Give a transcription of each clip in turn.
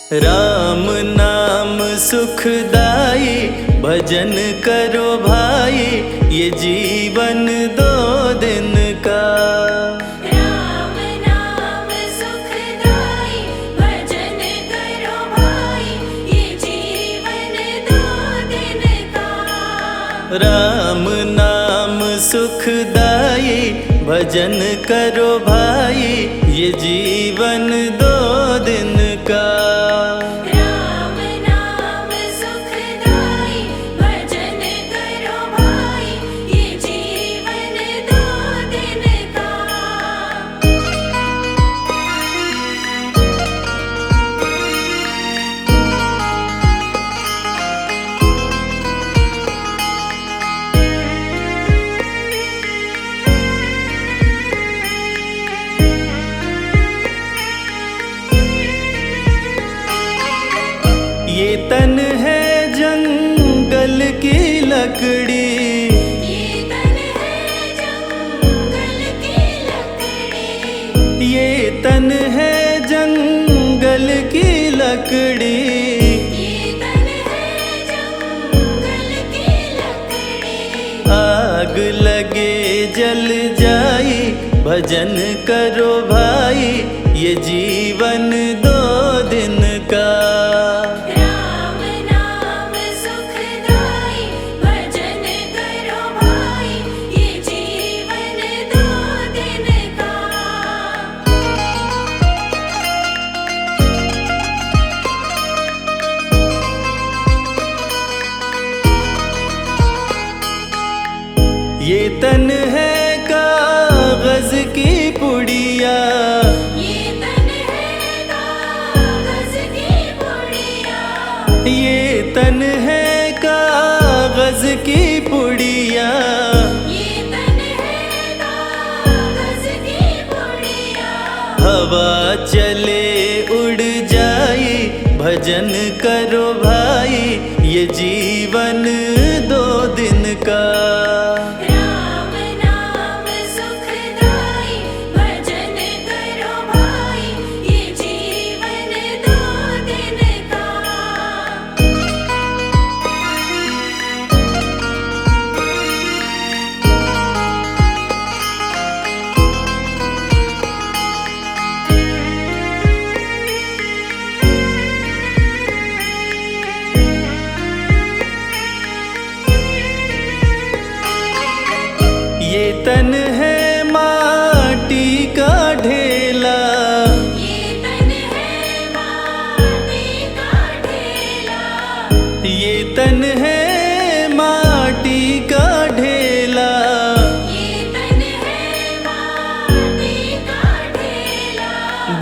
राम नाम सुखदाई, भजन करो भाई, ये जीवन दो दिन का। राम नाम सुखदाई, भजन करो भाई, ये जीवन दो दिन का। राम नाम सुखदाई, भजन करो भाई, ये जीवन दो दिन का। राम नाम सुखदाई, भजन करो भाई, ये जीवन दो दिन का। ये तन है जंगल की लकड़ी, ये तन है जंगल की लकड़ी। ये तन है जंगल की लकड़ी। ये तन है जंगल की लकड़ी। आग लगे जल जाई, भजन करो भाई, ये जीवन दो दिन का। राम नाम सुखदाई, भजन करो भाई, ये जीवन दो दिन का। ये तन है कागज की पुड़िया, ये तन है कागज की पुड़िया। ये तन है कागज की पुड़िया। ये तन है कागज की पुड़िया। हवा चले उड़ जाई, भजन करो भाई, ये जीवन दो दिन का। राम नाम सुखदाई, भजन करो भाई, ये जीवन दो दिन का। ये तन है माटी का ढेला, ये तन है माटी का ढेला। ये तन है माटी का ढेला। ये तन है माटी का ढेला।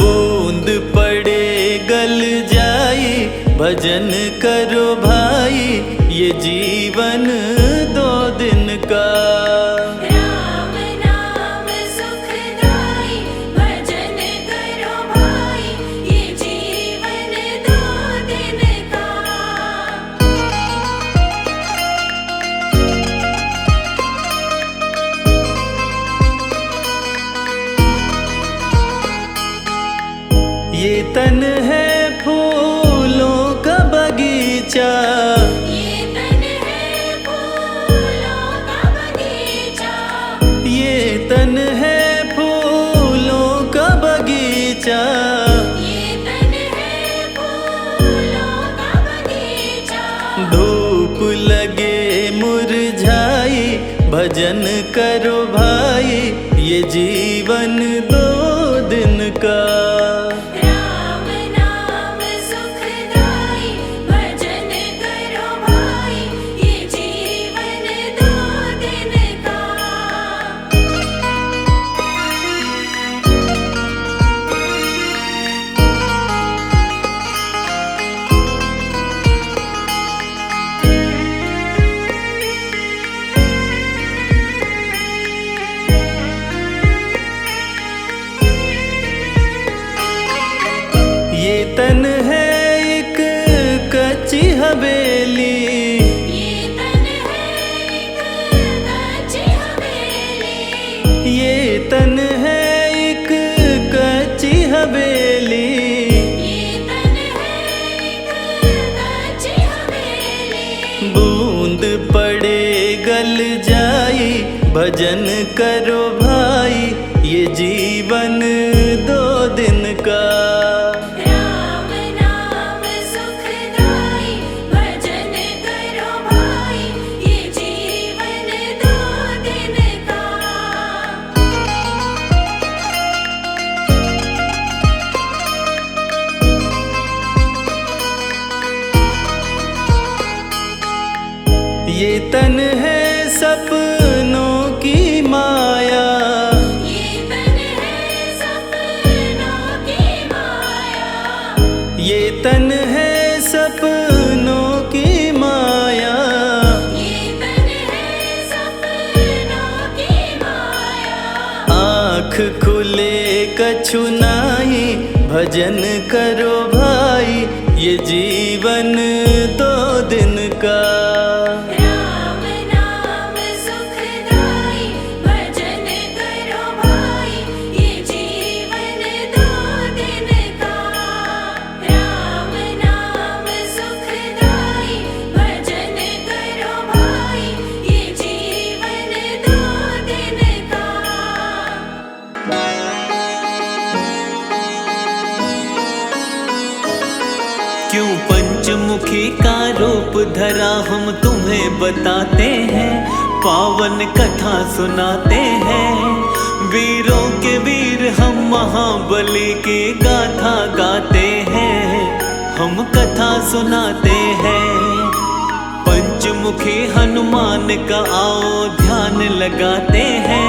बूंद पड़े गल जाई, भजन करो भाई, ये जीवन दो दिन का। राम नाम सुखदाई, भजन करो भाई, ये जीवन दो दिन का। ये तन है फूलों का बगीचा, ये तन है फूलों का बगीचा। ये तन है फूलों का बगीचा। ये तन है फूलों का बगीचा। धूप लगे मुरझाई, भजन करो भाई, ये जीवन दो दिन का। राम नाम सुखदाई, भजन करो भाई, ये जीवन दो दिन का। जाई, भजन करो भाई, ये जीवन 2 दिन का। राम नाम सुखदाई, भजन करो भाई, ये जीवन 2 दिन का। ये तन है सपनों की माया, ये तन है सपनों की माया, ये तन है सपनों की माया। ये तन है सपनों की माया। आँख खुले कछु नाही, भजन करो भाई, ये जीवन 2 दिन का। राम नाम सुखदाई, भजन करो भाई, ये जीवन 2 दिन का। राम नाम सुखदाई, भजन करो भाई, ये जीवन 2 दिन का। क्यों पंचमुखी का रूप धरा हम तुम्हें बताते हैं, पावन कथा सुनाते हैं। वीरों के वीर हम महाबली की गाथा गाते हैं, हम कथा सुनाते हैं। पंचमुखी हनुमान का आओ ध्यान लगाते हैं,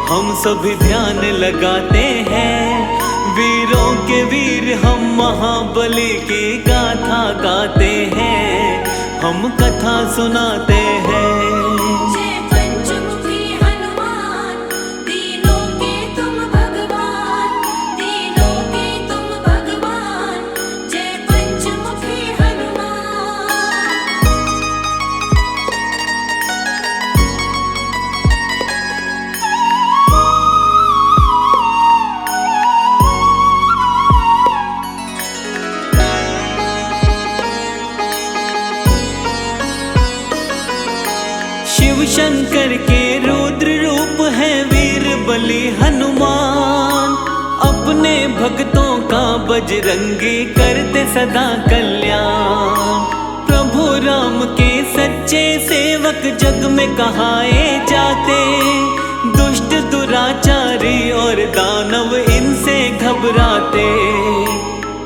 हम सभी ध्यान लगाते हैं। वीरों के वीर हम महाबली की गाथा गाते हैं, हम कथा सुनाते हैं। जय पंचमुखी हनुमान, दीनों के तुम भगवान, दीनों के तुम भगवान। जय पंचमुखी हनुमान। शिव शंकर के रुद्र रूप है वीर बलि हनुमान, अपने भक्तों का बजरंगी करते सदा कल्याण। प्रभु राम के सच्चे सेवक जग में कहाए जाते, दुष्ट दुराचारी और दानव इनसे घबराते।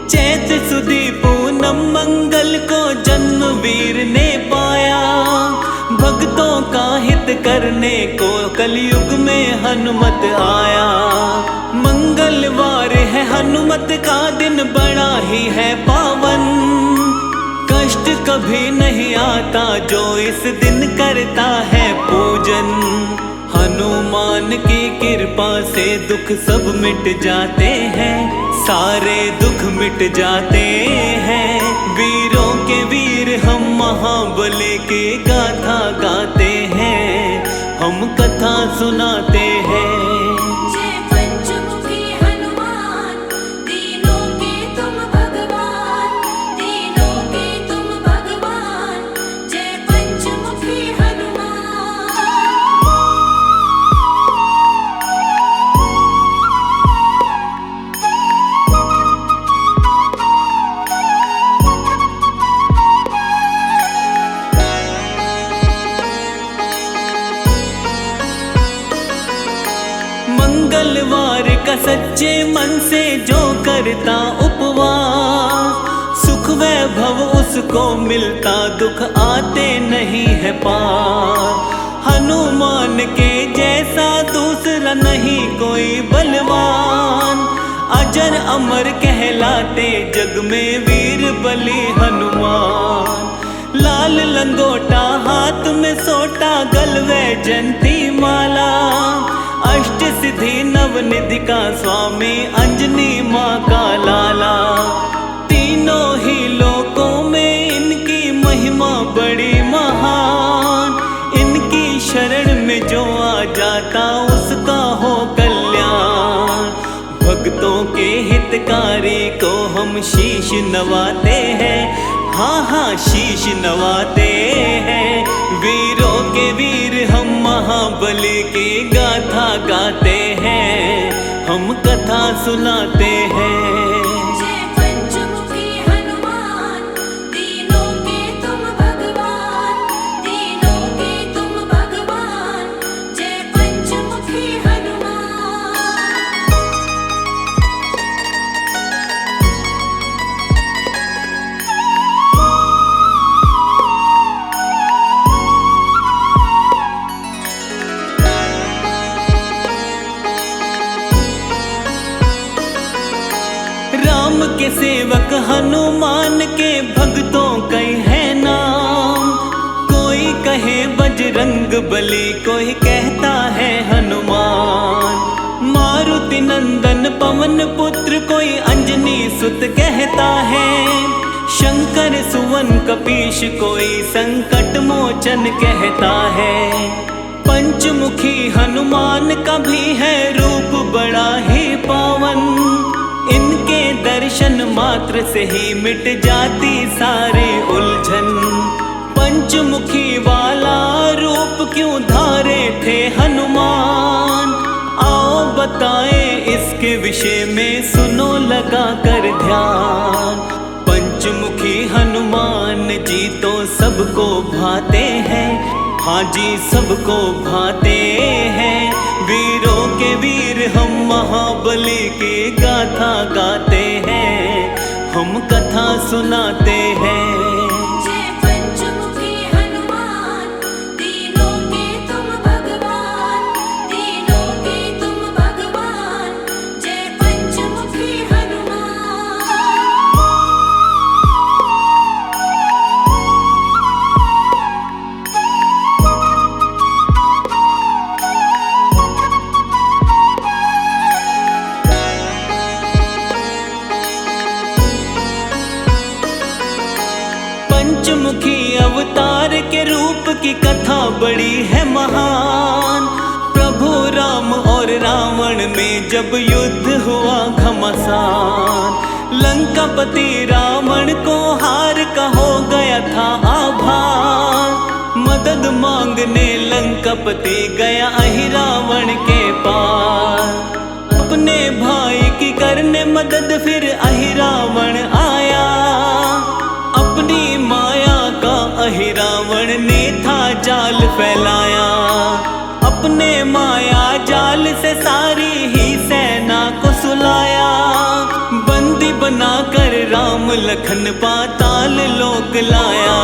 चैत सुदी पूनम मंगल को जन्म वीर ने पाया, भक्तों का हित करने को कलयुग में हनुमत आया। मंगलवार है हनुमत का दिन, बड़ा ही है पावन। कष्ट कभी नहीं आता जो इस दिन करता है पूजन। हनुमान की कृपा से दुख सब मिट जाते हैं, सारे दुख मिट जाते हैं। वीरों के वीर हम महाबली की गाथा गाते हैं, हम कथा सुनाते हैं। जय पंचमुखी हनुमान, दीनों के तुम भगवान, दीनों के तुम भगवान। जय पंचमुखी हनुमान। मंगलवार का सच्चे मन से जो करता उपवास, सुख वैभव उसको मिलता, दुख आते नहीं है पार। हनुमान के जैसा दूसरा नहीं कोई बलवान, अजर अमर कहलाते जग में वीर बलि हनुमान। लाल लंगोटा हाथ में सोटा, गलवे जंती माला, अष्ट सिद्धि नवनिधि का स्वामी, अंजनी माँ का लाला। तीनों ही लोकों में इनकी महिमा बड़ी महान, इनकी शरण में जो आ जाता उसका हो कल्याण। भक्तों के हितकारी को हम शीश नवाते हैं, हाँ हाँ शीश नवाते हैं। वीरों के वीर हम महाबली की गाथा गाते हैं, हम कथा सुनाते हैं। जय पंचमुखी हनुमान, तीनों के तुम भगवान, तीनों के तुम भगवान। जय पंचमुखी हनुमान। राम के सेवक हनुमान के भक्तों कई है नाम। कोई कहे बजरंग बली, कोई कहता है हनुमान। मारुति नंदन पवन पुत्र, कोई अंजनी सुत कहता है। शंकर सुवन कपीश, कोई संकट मोचन कहता है। पंचमुखी हनुमान का भी है रूप बड़ा ही पावन। इनके दर्शन मात्र से ही मिट जाती सारे उलझन। पंचमुखी वाला रूप क्यों धारे थे हनुमान? आओ बताए इसके विषय में, सुनो लगा कर ध्यान। पंचमुखी हनुमान जी तो सबको भाते हैं, हाँ जी सबको भाते हैं। वीरों के वीर हम महाबली की गाथा गाते हैं, हम कथा सुनाते हैं। जय पंचमुखी हनुमान, तीनों के तुम भगवान, तीनों के तुम भगवान। जय पंचमुखी हनुमान। पंचमुखी अवतार के रूप की कथा बड़ी है महान। प्रभु राम और रावण में जब युद्ध हुआ घमासान, लंकापति रावण को हार का हो गया था आभार। मदद मांगने लंकापति गया अहिरावण के पास। अपने भाई की करने मदद फिर अहिरावण आया। अपनी माया का अहिरावण ने था जाल फैलाया। अपने माया जाल से सारी ही सेना को सुलाया। बंदी बनाकर राम लखन पाताल लोक लाया।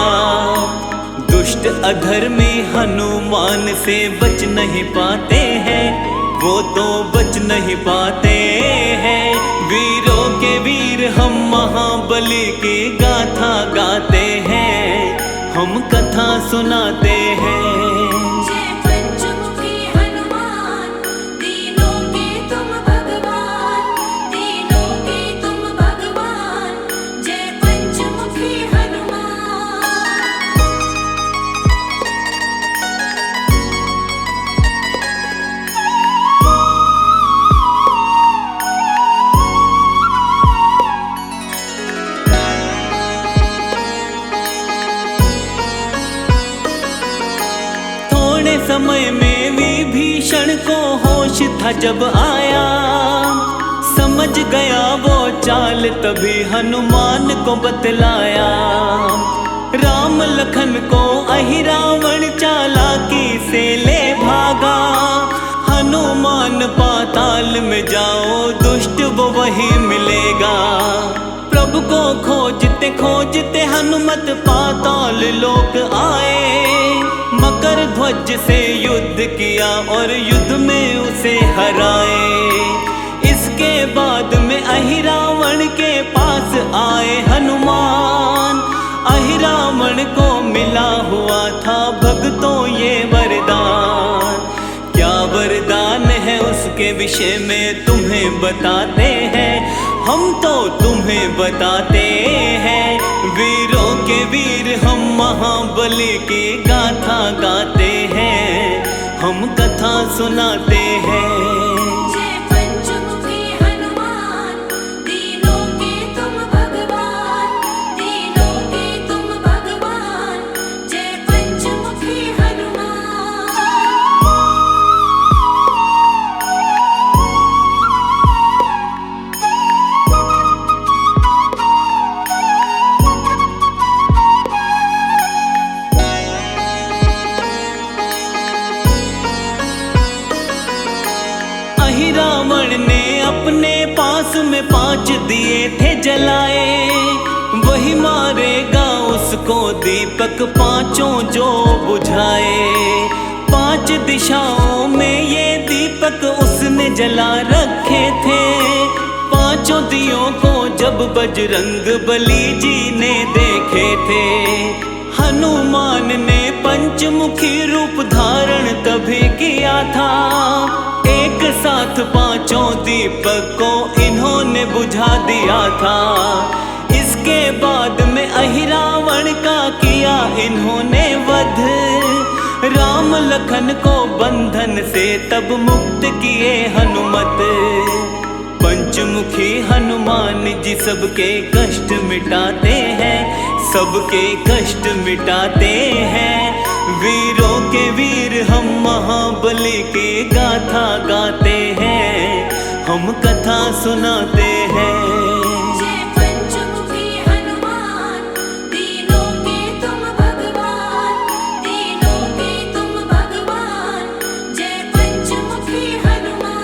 दुष्ट अधर्मी हनुमान से बच नहीं पाते हैं, वो तो बच नहीं पाते हैं। वीरों के वीर हम महाबली की गाथा गाते हैं, हम कथा सुनाते हैं। जय पंचमुखी हनुमान, तीनों के तुम भगवान, तीनों के तुम भगवान। जय पंचमुखी हनुमान। थोड़े समय में विभीषण को होश था जब आया। समझ गया वो चाल, तभी हनुमान को बतलाया। राम लखन को अहिरावण चालाकी से ले भागा। हनुमान पाताल में जाओ, दुष्ट वो वही मिलेगा। प्रभु को खोजते खोजते हनुमत पाताल लोक आए। मकर ध्वज से युद्ध किया और युद्ध में उसे हराए। इसके बाद में अहिरावण के पास आए हनुमान। अहिरावण को मिला हुआ था भक्तों ये वरदान। क्या वरदान है उसके विषय में तुम्हें बताते हैं, हम तो तुम्हें बताते हैं। वीरों के वीर हम महाबली की गाथा गाते हैं, हम कथा सुनाते हैं। जय पंचमुखी हनुमान, तीनों के तुम भगवान, तीनों के तुम भगवान। जय पंचमुखी हनुमान। रावण ने अपने पास में 5 दिए थे जलाए, वही मारेगा उसको दीपक 5 जो बुझाए। 5 दिशाओं में ये दीपक उसने जला रखे थे। 5 दियों को जब बजरंग बली जी ने देखे थे, हनुमान ने पंचमुखी रूप धारण तभी किया था। एक साथ 5 दीपक को इन्होंने बुझा दिया था। इसके बाद में अहिरावण का किया इन्होंने वध। राम लखन को बंधन से तब मुक्त किए हनुमत। पंचमुखी हनुमान जी सबके कष्ट मिटाते हैं, सबके कष्ट मिटाते हैं। वीरों के वीर हम महाबली की गाथा गाते हैं, हम कथा सुनाते हैं। जय पंचमुखी हनुमान, तीनों के तुम भगवान, तीनों के तुम भगवान। जय पंचमुखी हनुमान।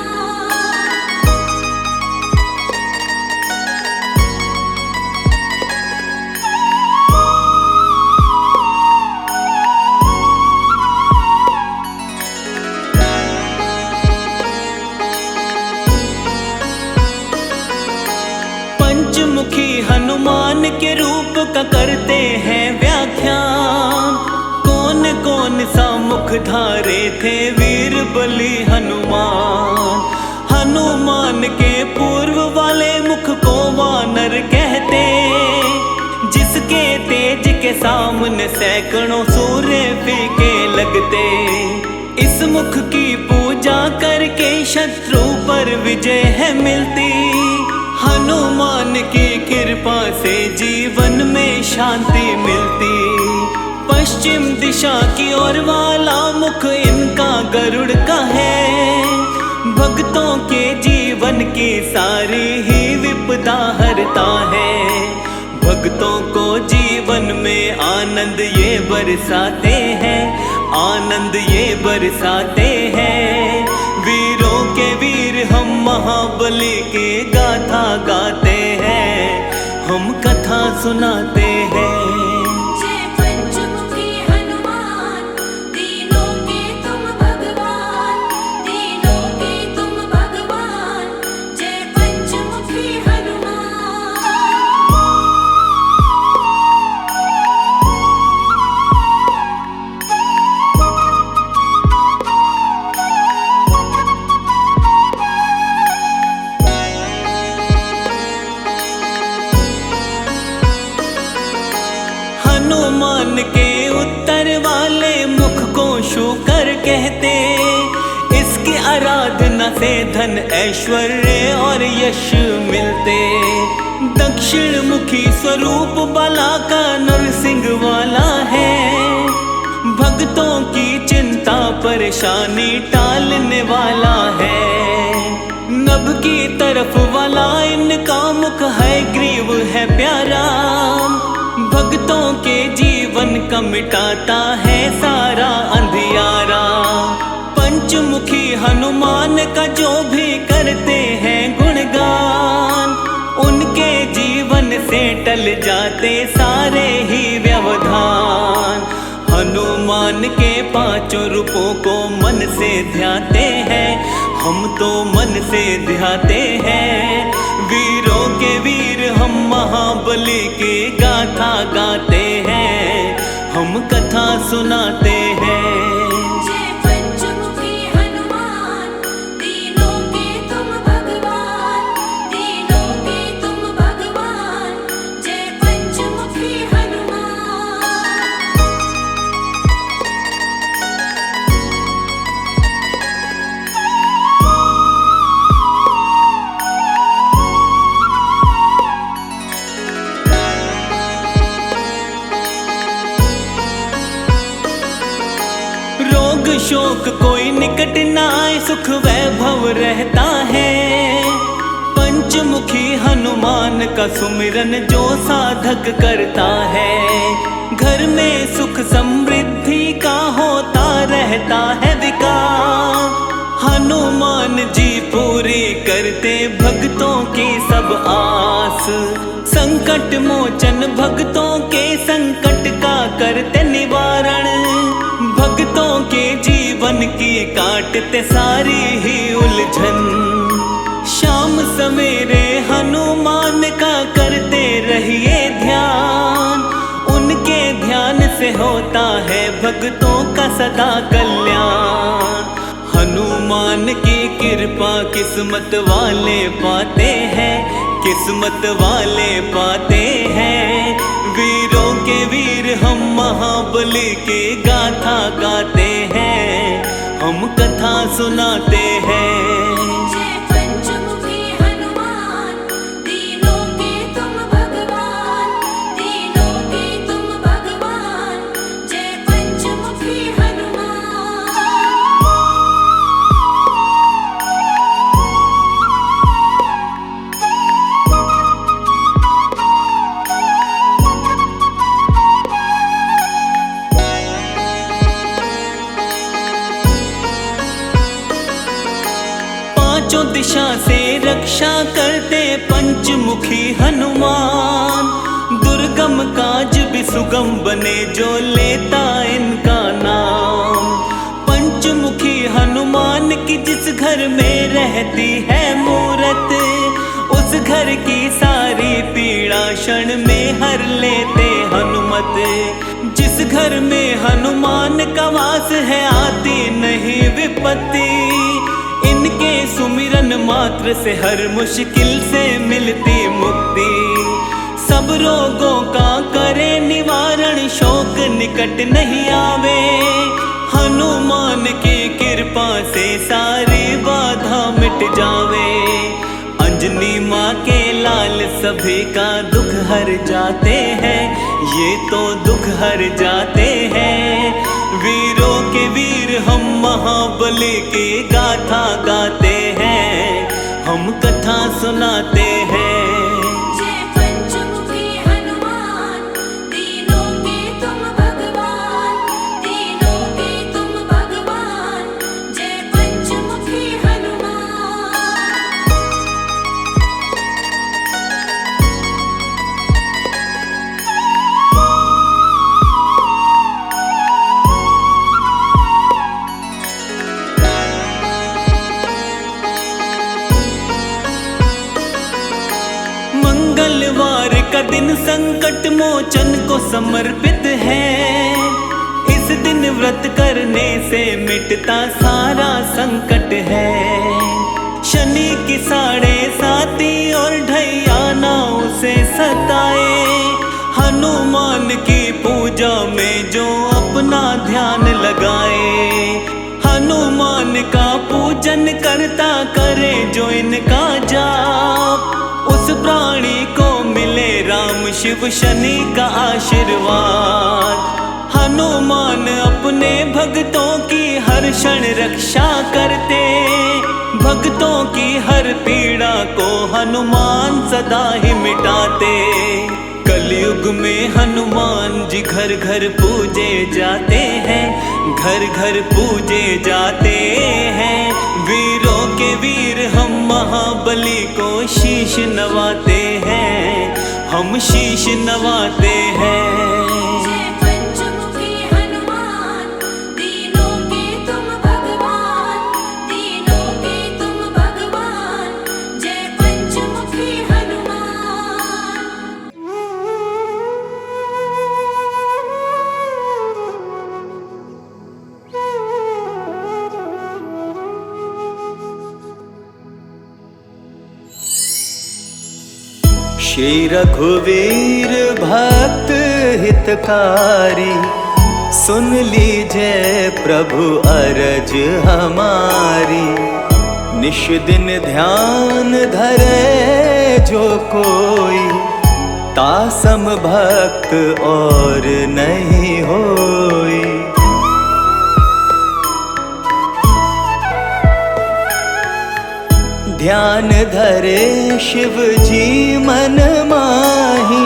पंचमुखी हनुमान के रूप का करते हैं व्याख्यान। कौन कौन सा मुख धारे थे वीर बली हनुमान। हनुमान के पूर्व वाले मुख को वानर कहते, जिसके तेज के सामने सैकड़ों सूर्य फीके लगते। इस मुख की पूजा करके शत्रु पर विजय है मिलती। हनुमान की कृपा से जीवन में शांति मिलती। पश्चिम दिशा की ओर वाला मुख इनका गरुड़ का है। भक्तों के जीवन की सारी ही विपदा हरता है। भक्तों को जीवन में आनंद ये बरसाते हैं, आनंद ये बरसाते हैं। वीरों के वीर हम महाबली की गाथा गाते हैं, हम कथा सुनाते हैं। जय पंचमुखी हनुमान, तीनों के तुम भगवान, तीनों के तुम भगवान। जय पंचमुखी हनुमान। हनुमान के उत्तर वाले मुख को शूकर कहते। इसकी आराधना से धन ऐश्वर्य और यश मिलते। दक्षिण मुखी स्वरूप बाला का नरसिंह वाला है। भक्तों की चिंता परेशानी टालने वाला है। नभ की तरफ वाला इनका मुख है, ग्रीव है प्यारा। भक्तों के जीवन का मिटाता है सारा अंधियारा। पंचमुखी हनुमान का जो भी करते हैं गुणगान, उनके जीवन से टल जाते सारे ही व्यवधान। हनुमान के 5 रूपों को मन से ध्याते हैं, हम तो मन से ध्याते हैं। वीरों के वीर हम महाबली की गाथा गाते हैं, हम कथा सुनाते हैं। जय पंचमुखी हनुमान, तीनों के तुम भगवान, तीनों के तुम भगवान। जय पंचमुखी हनुमान। रोग शोक कोई निकट न आए, सुख वैभव रहता है। पंचमुखी हनुमान का सुमिरन जो साधक करता है, घर में सुख समृद्धि का होता रहता है विकास। हनुमान जी पूरे पूरी करते भक्तों की सब आस। संकट मोचन भक्तों के संकट का करते निवारण। भक्तों के जीवन की काटते सारी ही उलझन। शाम सवेरे हनुमान का करते रहिए ध्यान। उनके ध्यान से होता है भक्तों का सदा कल्याण। हनुमान की कृपा किस्मत वाले पाते हैं, किस्मत वाले पाते हैं। वीरों के वीर हम महाबली की गाथा गाते हैं, हम कथा सुनाते हैं। जय पंचमुखी हनुमान, तीनों के तुम भगवान, तीनों के तुम भगवान। जय पंचमुखी हनुमान। पांचों दिशा से रक्षा करते पंचमुखी हनुमान। दुर्गम काज भी सुगम बने जो लेता इनका नाम। पंचमुखी हनुमान की जिस घर में रहती है मूरत, उस घर की सारी पीड़ा क्षण में हर लेते हनुमत। जिस घर में हनुमान का वास है आती नहीं विपत्ति। इनके सुमिरन मात्र से हर मुश्किल से मिलती मुक्ति। सब रोगों का करे निवारण, शोक निकट नहीं आवे। हनुमान की कृपा से सारी बाधा मिट जावे। अंजनी माँ के लाल सभी का दुख हर जाते हैं, ये तो दुख हर जाते हैं। वीरों के वीर हम महाबली की गाथा गाते हैं, हम कथा सुनाते हैं। जय पंचमुखी हनुमान, तीनों के तुम भगवान, तीनों के तुम भगवान। जय पंचमुखी हनुमान। मंगलवार का दिन संकट मोचन को समर्पित है। इस दिन व्रत करने से मिटता सारा संकट है। शनि की 7.5 और ढैया ना उसे सताए। हनुमान की पूजा में जो अपना ध्यान लगाए। हनुमान का पूजन करता करे जो इनका जाप। उस प्राणी को मिले राम शिव शनि का आशीर्वाद। हनुमान अपने भक्तों की हर क्षण रक्षा करते। भक्तों की हर पीड़ा को हनुमान सदा ही मिटाते। कलयुग में हनुमान जी घर घर पूजे जाते हैं, घर घर पूजे जाते हैं। वीरों के वीर हम महाबली को शीश नवाते हैं, हम शीश नवाते हैं। जय पंचमुखी हनुमान, तीनों के तुम भगवान, तीनों के तुम भगवान। जय पंचमुखी हनुमान। श्री रघुवीर भक्त हितकारी, सुन लीजिए प्रभु अरज हमारी। निश दिन ध्यान धरे जो कोई, तासम भक्त और नहीं होई। ध्यान धरे शिव जी मन माही,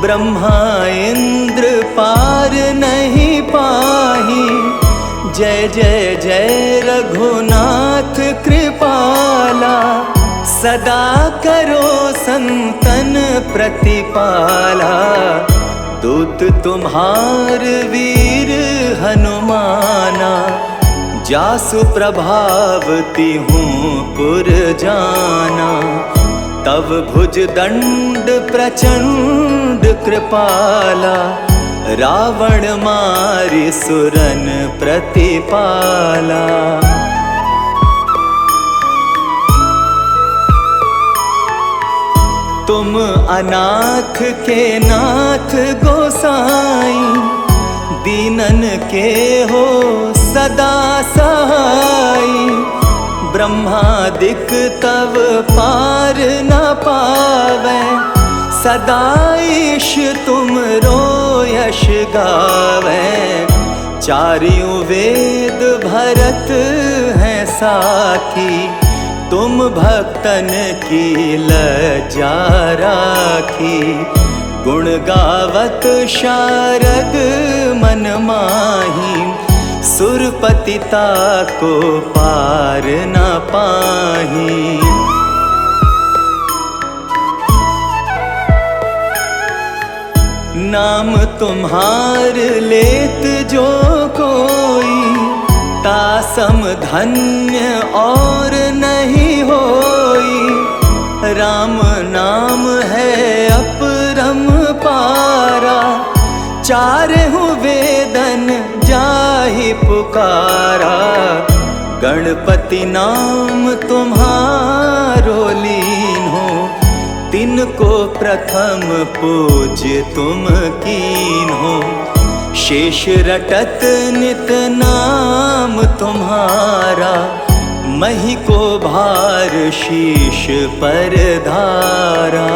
ब्रह्मा इंद्र पार नहीं पाही। जय जय जय रघुनाथ कृपाला, सदा करो संतन प्रतिपाला। दूत तुम्हार वीर हनुमाना, जासु प्रभावती हूँ पुर जाना। तव भुज दंड प्रचंड कृपाला, रावण मारि सुरन प्रतिपाला। तुम अनाथ के नाथ गोसाई, दीनन के हो सदा सहाई। ब्रह्मादिक तव पार न पावै, सदा ईश तुम रो यश गावै। चारियों वेद भरत हैं साखी, तुम भक्तन की लज्जा राखी। गुण गावत शारद मन माही, सुरपति ताको पार न पाही। नाम तुम्हार लेत जो कोई, तासम धन्य और नहीं होई। राम नाम है अपरम पारा, चारहु वेदन जाहि पुकारा। गणपति नाम तुम्हारो लीन हो, तिनको प्रथम पूज्य तुम कीन हो। शेष रटत नित नाम तुम्हारा, मही को भार शीश पर धारा।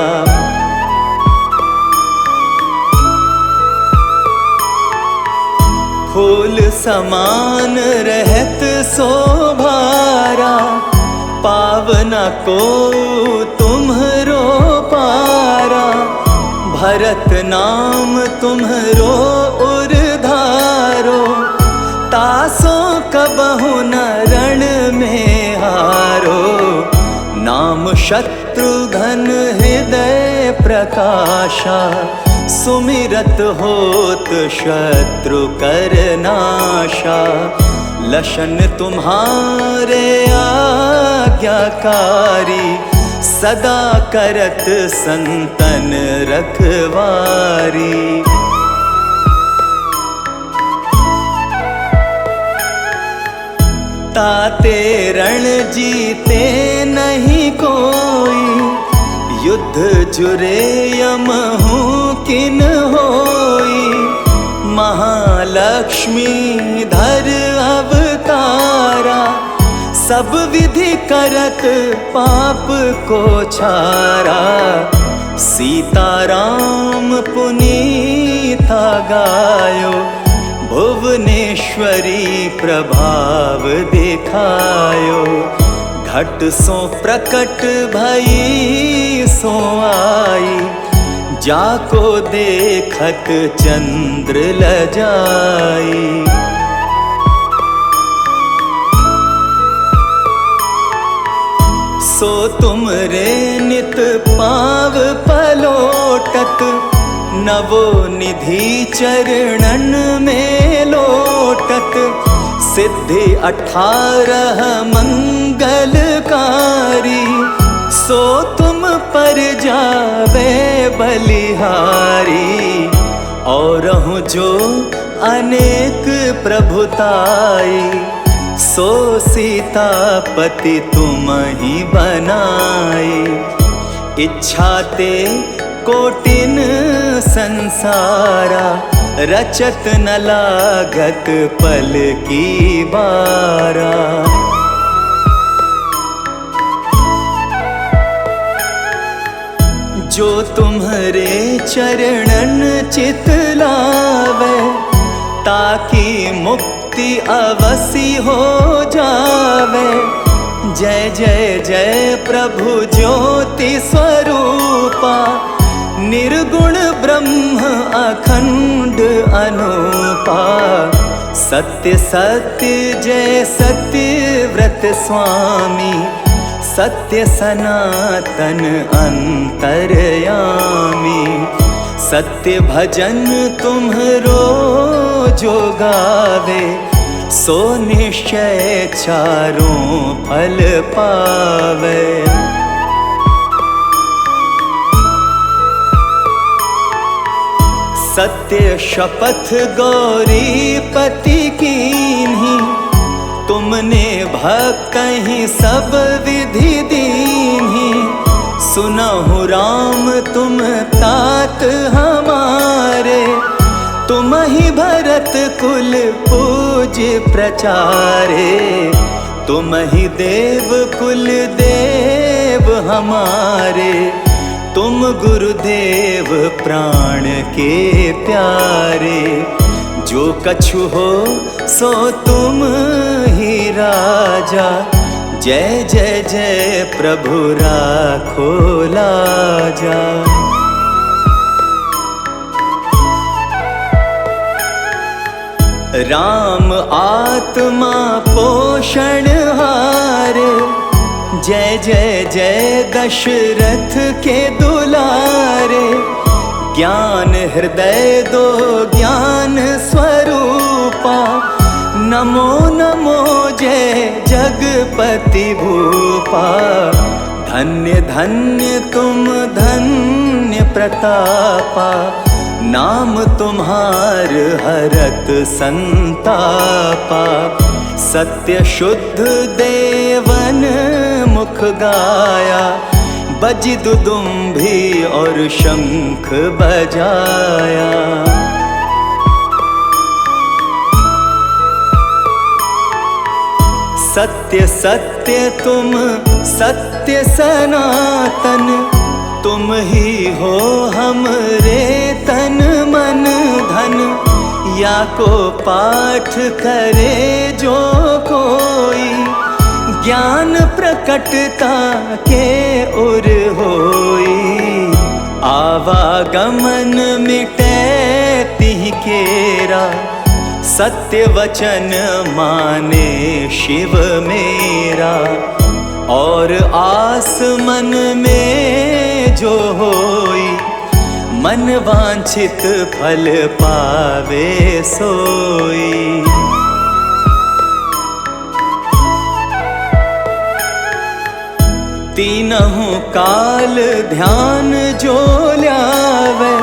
फूल समान रहत शोभारा, पावना को तुम्हरो पारा। भरत नाम तुम्हरो उरधारो, तासो कबहु न रण में हारो। नाम शत्रुघ्न हृदय प्रकाशा, सुमिरत होत शत्रु कर नाशा। लशन तुम्हारे आज्ञाकारी, सदा करत संतन रखवारी। ताते रण जीते नहीं कोई, युद्ध जुरे यम हूँ किन होई। महालक्ष्मी धर अवतारा, सब विधि करत पाप को छारा। सीताराम पुनीता गायो, भुवनेश्वरी प्रभाव दिखायो। घट सो प्रकट भई सो आई, जाको देखत चंद्र लजाई। सो तुम रे नित पाव पलोटत, नवो निधि चरणन में लोटत। सिद्धि 18 मंगलकारी, सो तुम पर जावे बलिहारी। और जो अनेक प्रभुताई, सो सीतापति तुम ही बनाई। इच्छा ते कोटिन संसारा, रचत न लागत पल की बारा। जो तुम्हारे चरणन चित लावे, ताकि मुक्ति अवसी हो जावे। जय जय जय प्रभु ज्योति स्वरूपा, निर्गुण ब्रह्म अखंड अनूपा। सत्य सत्य जय सत्य व्रत स्वामी, सत्य सनातन अंतर्यामी। सत्य भजन तुम्हरो जो गावे, सो निश्चय चारों फल पावे। सत्य शपथ गौरीपति कीन्ही, तुमने भक्तहि सब विधि दीन्ही। सुनहु राम तुम तात हमारे, तुम ही भरत कुल पूज्य प्रचारे। तुम ही देव कुल देव हमारे, तुम गुरुदेव प्राण के प्यारे। जो कछु हो सो तुम ही राजा, जय जय जय प्रभु राखो लाजा। राम आत्मा पोषण हारे, जय जय जय दशरथ के दुलारे। ज्ञान हृदय दो ज्ञान स्वरूपा, नमो नमो जय जगपति भूपा। धन्य धन्य तुम धन्य प्रतापा, नाम तुम्हार हरत संतापा। सत्य शुद्ध देवन मुख गाया, बजी दुदुम्भी और शंख बजाया। सत्य सत्य तुम सत्य सनातन, तुम ही हो हमरे तन मन धन। या को पाठ करे जो कोई, ज्ञान प्रकटता के उर होई। आवागमन मिटे तिहि केरा, सत्य वचन माने शिव मेरा। और आस मन में जो होई, मन वांछित फल पावे सोई। तीनहु काल ध्यान जो ल्यावे,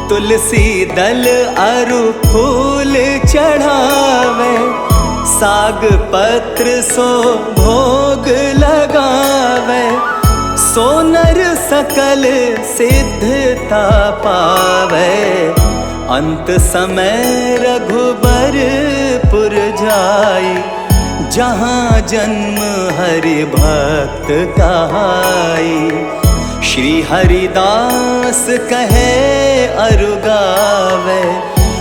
तुलसी दल अरु फूल चढ़ावे। साग पत्र सो भोग लगावे, सो नर सकल सिद्धता पावे। अंत समय रघुबरपुर जाई, जहाँ जन्म हरि भक्त कहाई। श्री हरिदास कहे अरु गावे,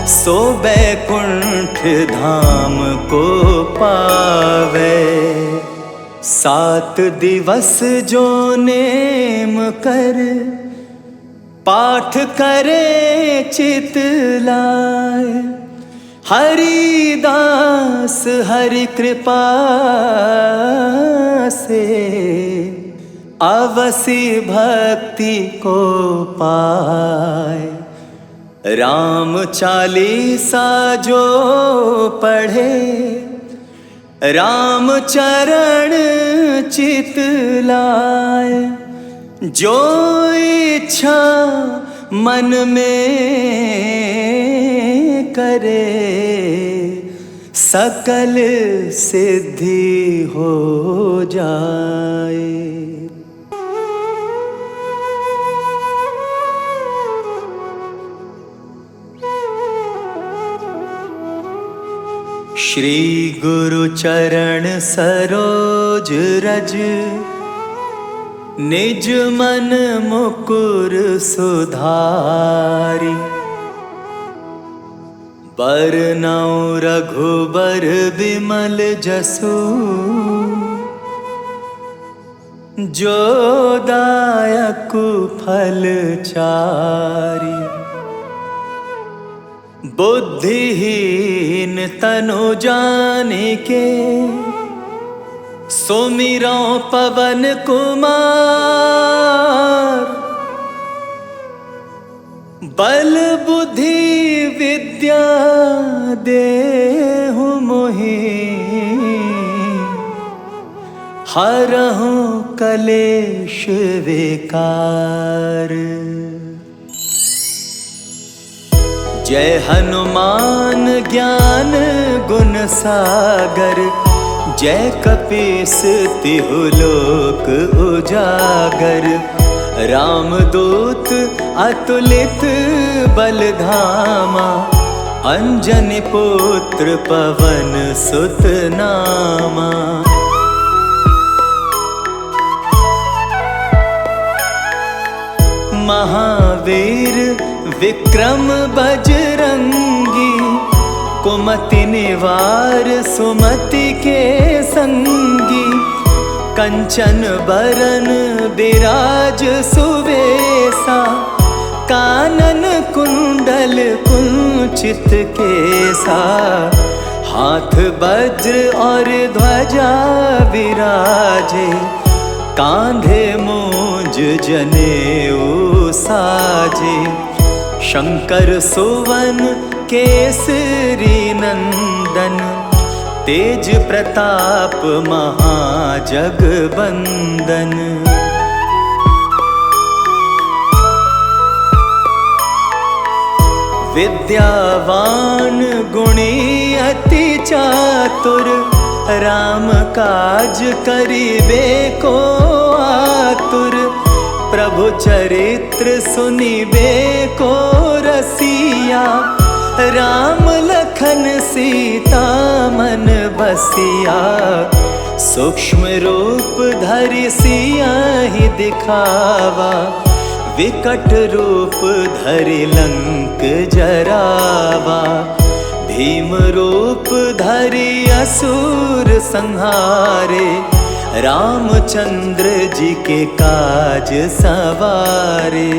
सो बैकुंठ धाम को पावे। 7 दिवस जो नेम कर, पाठ करे चित लाए। हरिदास हरि कृपा से, अवसी भक्ति को पाए। राम चालीसा जो पढ़े, राम चरण चित लाए। जो इच्छा मन में करे, सकल सिद्धि हो जाए। श्री गुरु चरण सरोज रज, निज मन मुकुर सुधारी। बरनउँ रघुबर विमल जसु, जो दायक फल चारी। बुद्धिहीन तनु जानिके सुमिरो पवन कुमार। बल बुद्धि विद्या देहु मोहि हरहु कलेश विकार। जय हनुमान ज्ञान गुण सागर जय कपीस तिहु लोक उजागर। रामदूत अतुलित बल धामा अंजनी पुत्र पवन सुत नामा। महावीर विक्रम बजरंगी कुमति निवार सुमति के संगी। कंचन बरन बिराज सुवेसा कानन कुंडल कुंचित केसा। हाथ वज्र और ध्वजा विराजे कांधे मूंज जनेऊ साजे। शंकर सुवन केसरी नंदन तेज प्रताप महाजगबंदन। विद्यावान गुणी अति चातुर राम काज करिबे को आतुर। प्रभु चरित्र सुनिबे को रसिया राम लखन सीता मन बसिया। सूक्ष्म रूप धरि सियाहि दिखावा विकट रूप धरि लंक जरावा। भीम रूप धरि असुर संहारे रामचंद्र जी के काज सवारे।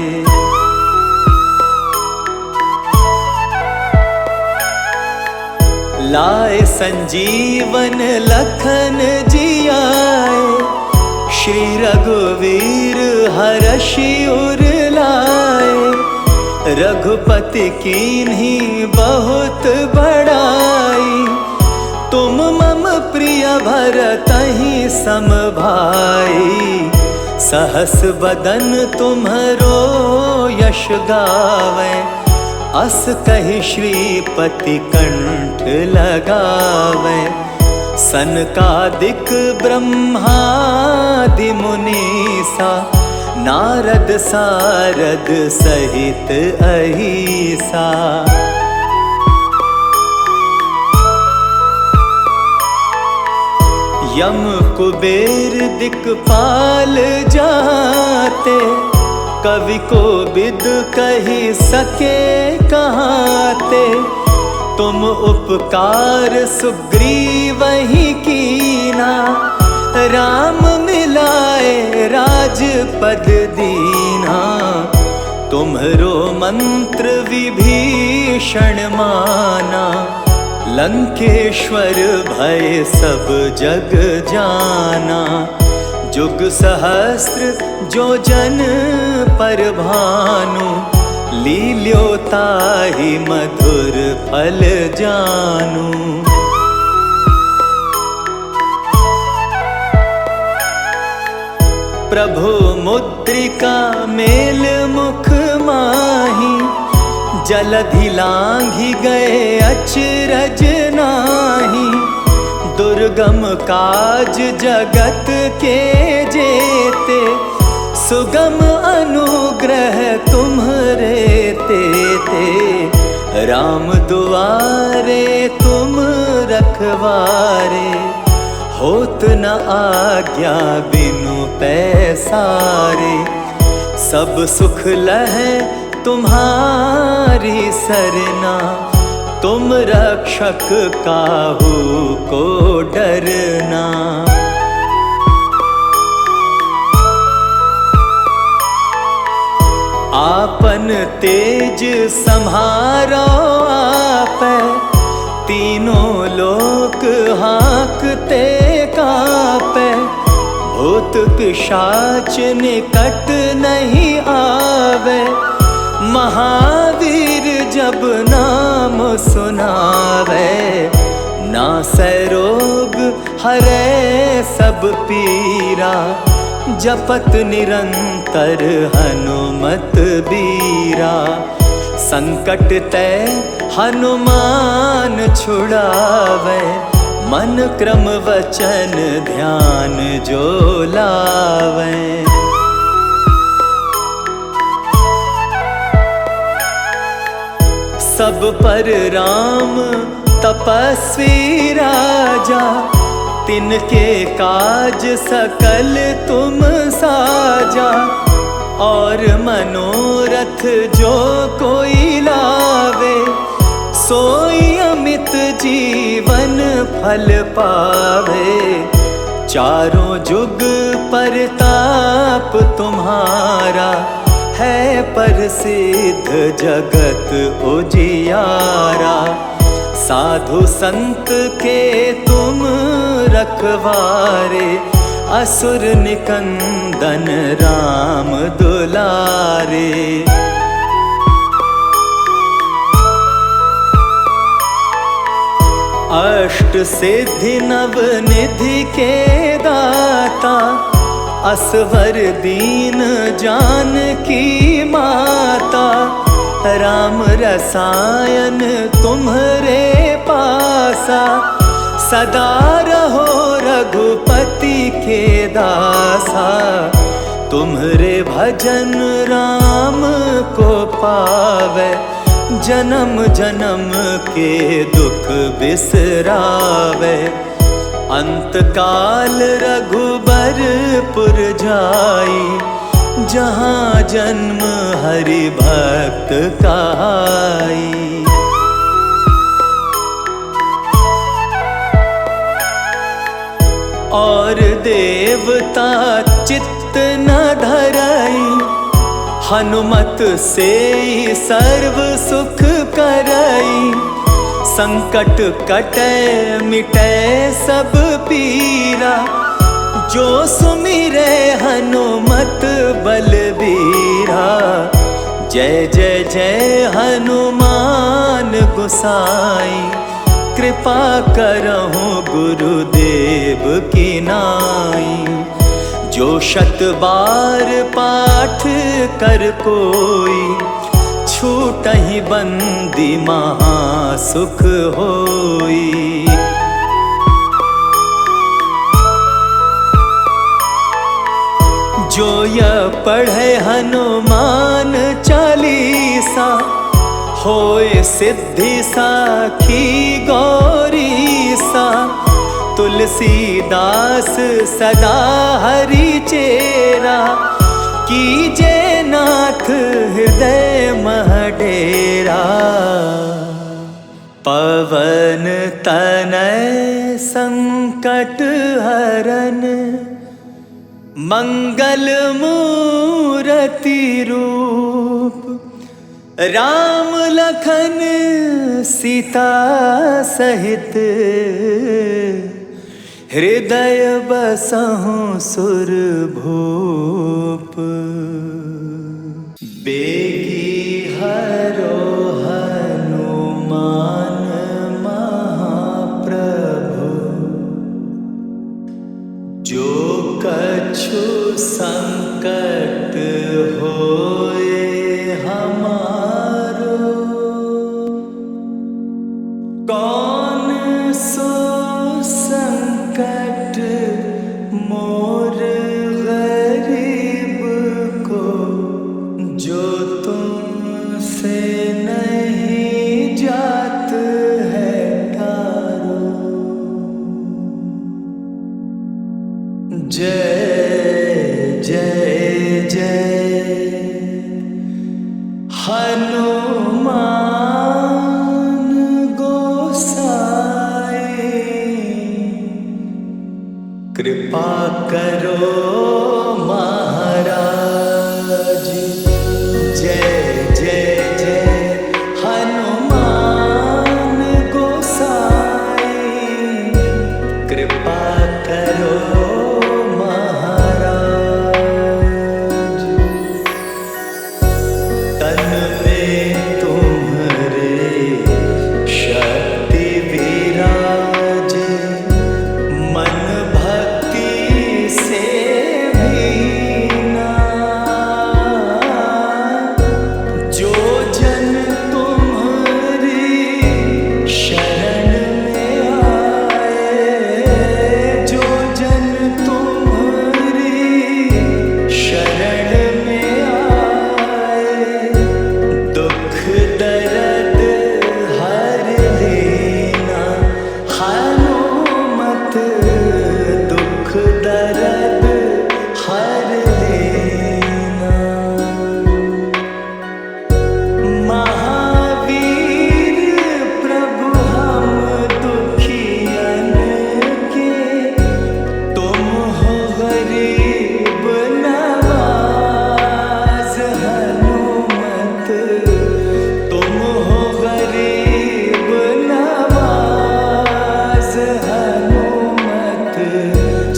लाए संजीवन लखन जियाए श्री रघुवीर हरषि उर लाए। रघुपति कीन्ही बहुत बड़ाई तुम मम प्रिय भरतहि सम भाई। सहस बदन तुम्हरो यश गावै अस कहि श्रीपति कंठ लगावै। सनकादिक ब्रह्मादि मुनीसा नारद सारद सहित अहिसा। यम कुबेर दिक्पाल जाते कवि को बिद कही सके कहाते। तुम उपकार सुग्रीवहि कीना राम मिलाए राजपद दीना। तुम्हरो मंत्र विभीषण माना लंकेश्वर भय सब जग जाना। जुग सहस्त्र जो जन पर भानु लील्योताहि मधुर फल जानू। प्रभु मुद्रिका मेल मुख माही जलधि लांघि गए अचरज नाही। दुर्गम काज जगत के जेते सुगम अनुग्रह तुम्हरे तेते। राम दुआरे तुम रखवारे होत न आज्ञा बिनु पैसारे। सब सुख लहै तुम्हारी सरना तुम रक्षक काहू को डरना। आपन तेज सम्हारो तीनों लोक हाँकते कांपे, भूत पिशाच निकट नहीं आवे। महावीर जब नाम सुनावे, नासै रोग हरै सब पीरा। जपत निरंतर हनुमत बीरा, संकट ते हनुमान छुड़ावे। मन क्रम वचन ध्यान जो लावे। सब पर राम तपस्वी राजा, तिनके काज सकल तुम साजा। और मनोरथ जो कोई लावे, सोई अमित जीवन फल पावे। चारों जुग परताप तुम्हारा, है प्रसिद्ध जगत उजियारा। साधु संत के तुम रखवारे, असुर निकंदन राम दुलारे। अष्ट सिद्धि नव निधि के दाता, असवर दीन जानकी माता। राम रसायन तुम्हरे पासा, सदा रहो रघुपति के दासा। तुम्हरे भजन राम को पावे, जन्म जन्म के दुख बिसरावे। अंत काल रघुबरपुर जाई, जहाँ जन्म हरि भक्त कहाई। और देवता चित्त न धरई, हनुमत से सर्व सुख करई। संकट कटे मिटे सब पीरा, जो सुमिरे हनुमत बलबीरा। जय जय जय हनुमान गोसाई, कृपा करहु गुरुदेव की नाई। जो शत बार पाठ कर कोई, छूटहि बंदी महासुख होई। जो यह पढ़े हनुमान चालीसा, होए सिद्धि साखी गौरीसा। तुलसीदास सदा हरि चेरा, कीजे नाथ हृदय मह डेरा। पवन तनय संकट हरन, मंगल मूरति रूप। राम लखन सीता सहित, हृदय बसहु सुरभूप। बेगी हरो हनुमान महाप्रभु, जो कछु संकट होए हमारो। कौन सो संकट मोर गरीब को, जो तुमसे नहीं जात है तारो। जय जय जय हनुमान गोसाई, कृपा करो महाराज। जय जय जय हनुमान गोसाई।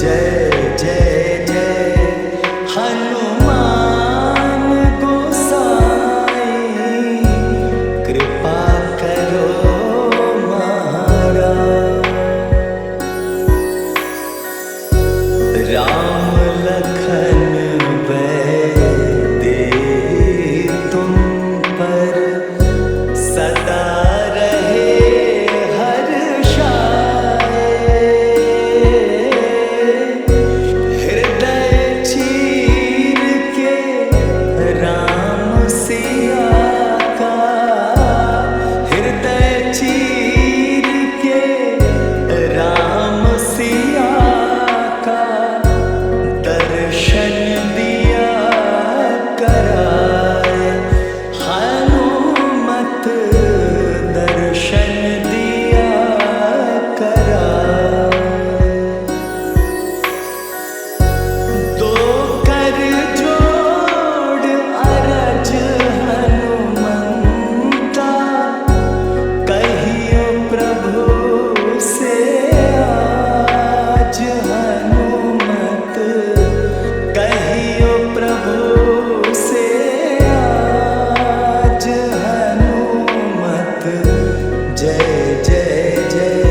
जय जय जय हनुमान गोसाई कृपा करो महाराज। राम लखन दे तुम पर सदा रहे हर्षाए। हृदय चीर के राम सिया का, हृदय चीर के राम सिया का दर्शन दिया कराए। हनुमत दर्शन दिया कराए। दो कर जोड़ अरज हनुमंता, कहियो प्रभु से आज। हनुमत कहियो प्रभु से आज। हनुमत जय जय जय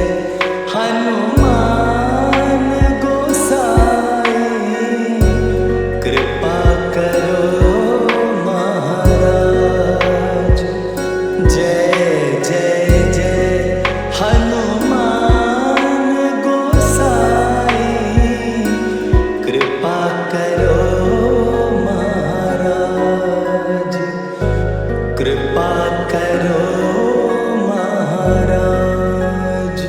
हनुमान गोसाई कृपा करो महाराज। जय जय जय हनुमान गोसाई कृपा करो महाराज। कृपा करो महाराज।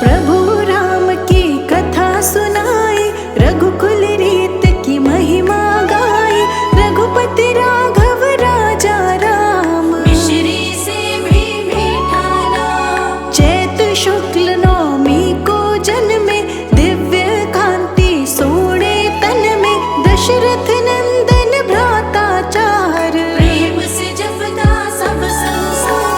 प्रभु राम की कथा सुनाए, रघुकुल रीत की महिमा गाए। रघुपति राघव राजा राम, मिश्री से भी मीठा नाम। चैत शुक्ल नवमी को जन्मे, दिव्य कांति सोने तन में। दशरथ नंदन भ्राता चार, प्रेम से जपता सब संसार।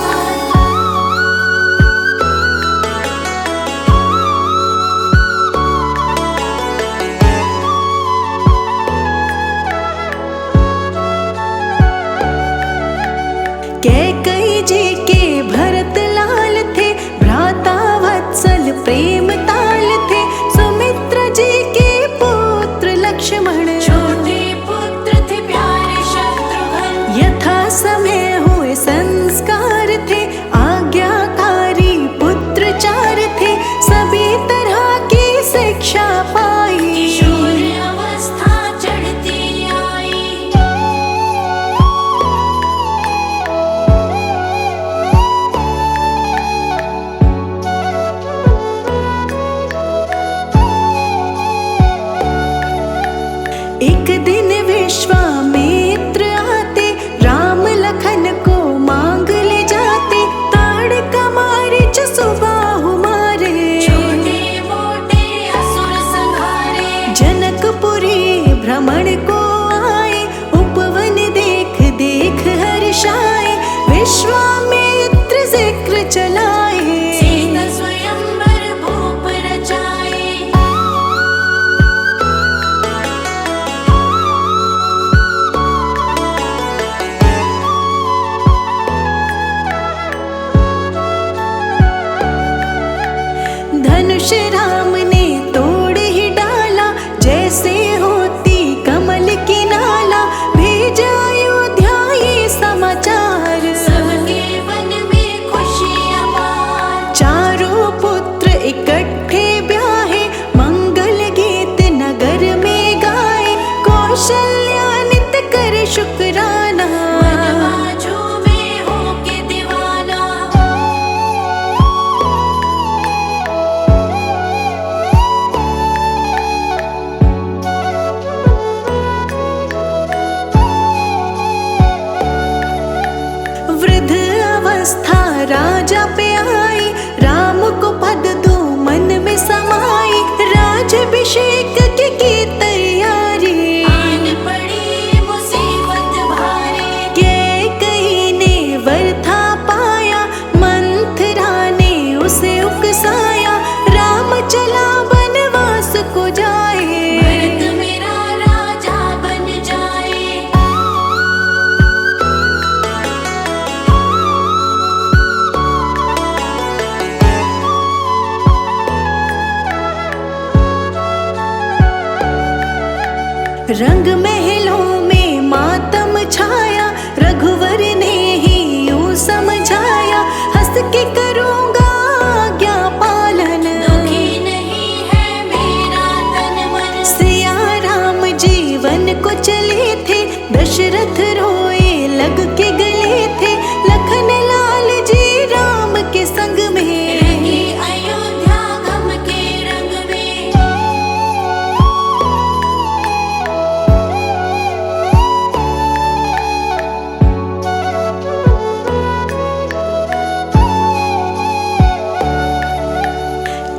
कैकेयी जी के भरत लाल थे, भ्राता वत्सल प्रेम ताल थे। सुमित्रा जी के पुत्र लक्ष्मण, छोटे पुत्र थे प्यारे शत्रुघ्न। यथा समय हुए संस्कार थे, आज्ञाकारी पुत्र चार थे। सभी तरह की शिक्षा पाई, किशोर अवस्था चढ़ती आई। एक दिन विश्वामित्र आते, राम लखन को मांग ले जाते। ताड़का मारीच सुबाहु मारे, छोटे मोटे असुर संहारे। जनकपुरी भ्रमण को आए। उपवन देख देख हर्षाए, विश्वामित्र जिक्र चलाए। सीता स्वयंवर भूप रचाए। धनुष राम ने तोड़ ही डाला, जैसे होती कमल की नाला। भेजा अयोध्या ये समाचार, सबके मन में खुशी अपार। चारों पुत्र इकट्ठे ब्याहे, मंगल गीत नगर में गाए। कौशल्या नित कर शुक्राना, मनवाजू में होके दीवाना। वृद्ध अवस्था राजा पे आई, राम को पद दो मन में समाई। राजाभिषेक की तैयारी, आन पड़ी मुसीबत भारी। कैकेयी ने रंग महलों में मातम छाया, रघुवर ने ही यूं समझाया, हंस के करूँगा आज्ञा पालन, दुखी नहीं है मेरा तन मन। सिया राम जीवन को चले थे, दशरथ रोए लग के गले थे, लखन लाल जी राम के संग में, रंगी अयोध्या गम के रंग में।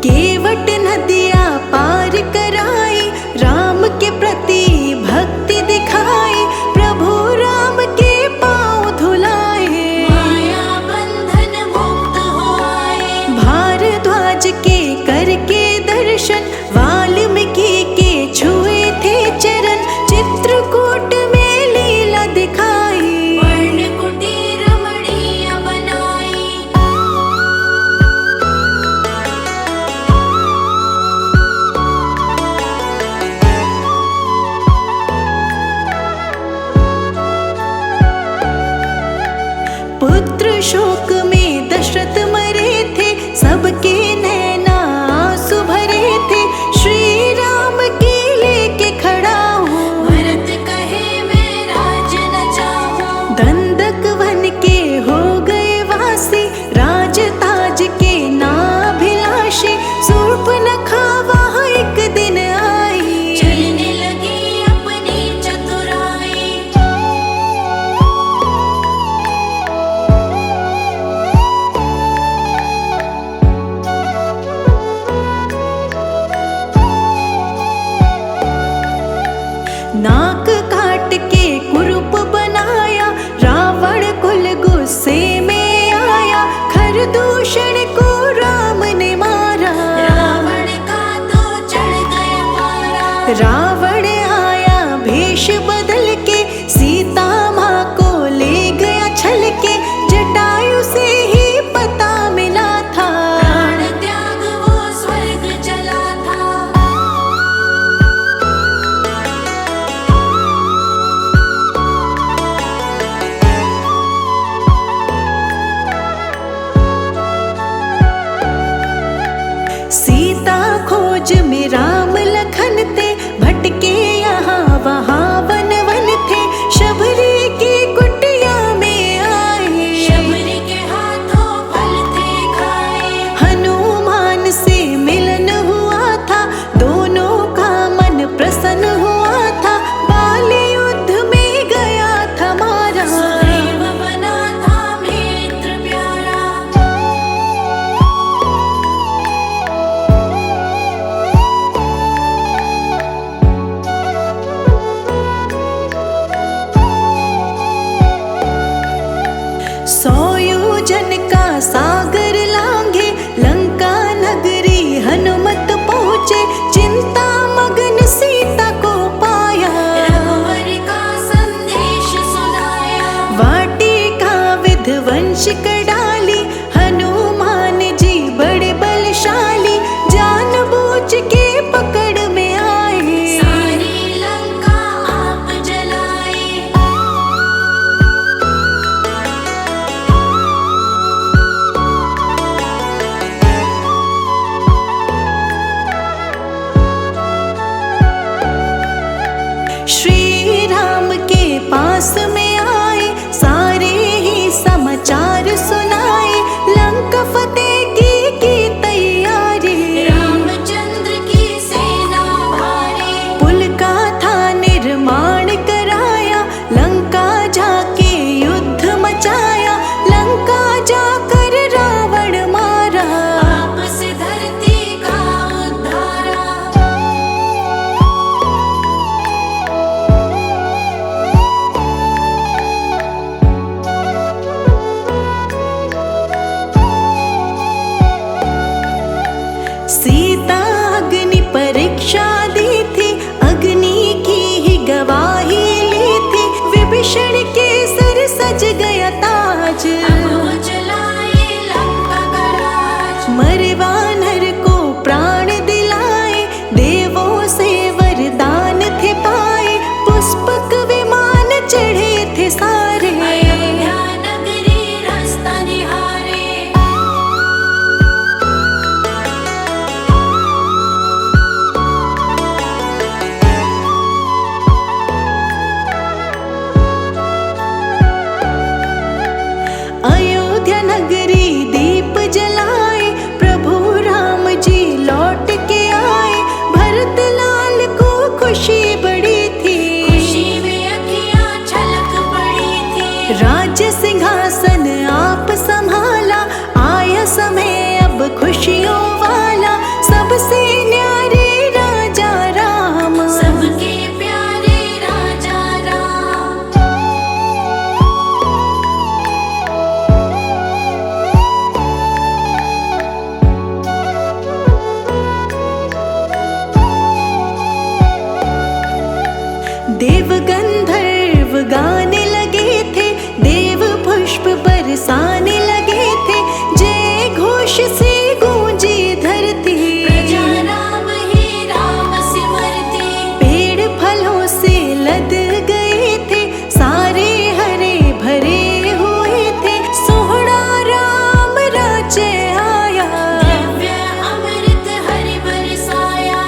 केवट नदियाँ पार कराई, राम के प्रति भक्ति दिखाई, प्रभु राम के पाँव धुलाए, माया बंधन मुक्त हो आए। भारद्वाज के करके दर्शन, वाल्मीकि के छुए थे चरण, चित्रकूट में लीला दिखाई, वर्ण कुटीर रमणीय बनाई। पुत्र शोक में दशरथ मरे थे, सबके नैना आंसू भरे थे, श्री राम की लेके खड़ा हूँ, भरत कहे मैं राज न चाहूं। दंडक वन के हो गए वासी, राज ताज के नाभिलाषी, शूर्पणखा वहाँ एक दिन आई, चलने लगी अपनी चतुराई। नाक काट के कुरूप बनाया, रावण कुल गुस्से में आया, खरदूषण को राम ने मारा, रावण का तो चढ़ गया पारा। रावण आया भेष बदल के, सीता माँ को ले गया छल के, जटायु से ही पता मिला था, प्राण त्याग वो स्वर्ग चला था। सीता खोज में राम लखन थे, भटके यहाँ वहाँ वन वन थे, शबरी की कुटिया में आए, शबरी के हाथों फल थे खाए। हनुमान से मिलन हुआ था, दोनों का मन प्रसन्न हुआ था, बाल युद्ध में गया था मारा, सुग्रीव बना था मित्र प्यारा। सौ योजन का सागर लांघे, लंका नगरी हनुमत पहुँचे, चिंता मगन सीता को पाया, रघुवर का संदेश सुनाया। वाटिका विध्वंस कर डाली, हनुमान जी बड़े बलशाली, जानबूझ के पकड़ में आए, सारी लंका आप जलाए। श्री राम के पास में आए, सारे ही समाचार बरसाने लगे थे, जय घोष से गूंजी धरती। प्रजा राम ही राम सिमरती, पेड़ फलों से लद गए थे, सारे हरे भरे हुए थे, सोहरा राम राज्य आया। दिव्य अमृत हरि बरसाया।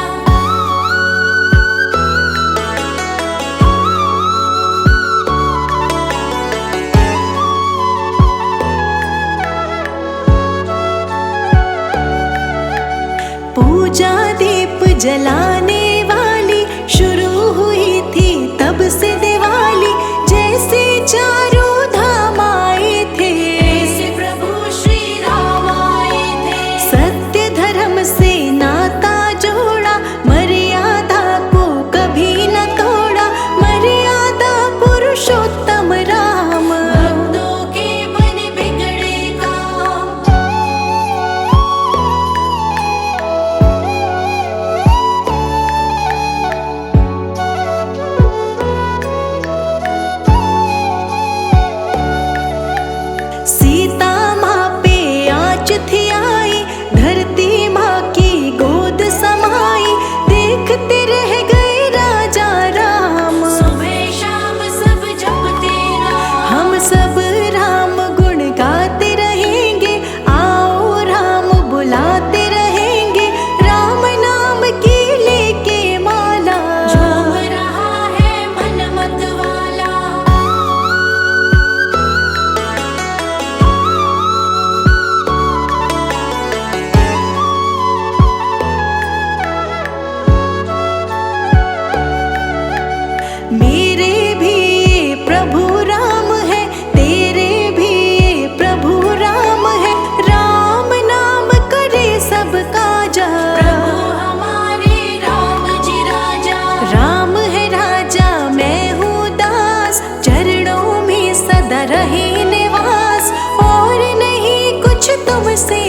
पूजा दीप जलाने वाली शुरू हुई थी तब से दिवाली, जैसे चारों धाम आए थे, ऐसे प्रभु श्री राम आए थे। सत्य धर्म से नाता जोड़ा, मर्यादा को कभी न तोड़ा, मर्यादा पुरुषोत्तम राम। भक्तों के बने बिगड़े काम, सीता माँ पे आँच थी आई, धरती माँ की गोद समाई, देखते रह गए राजा राम। सुबह शाम सब जपते राम। हम सब राम गुण गाते रहेंगे, आओ राम बुलाते रहेंगे, राम नाम की लेके माला। झूम रहा है मन मत वाला। मेरे भी ये प्रभु राम है, तेरे भी ये प्रभु राम है, राम नाम करे सबका जा। प्रभु हमारे राम जी राजा। राम है राजा मैं हूँ दास, चरणों में सदा रहे निवास, और नहीं कुछ तुमसे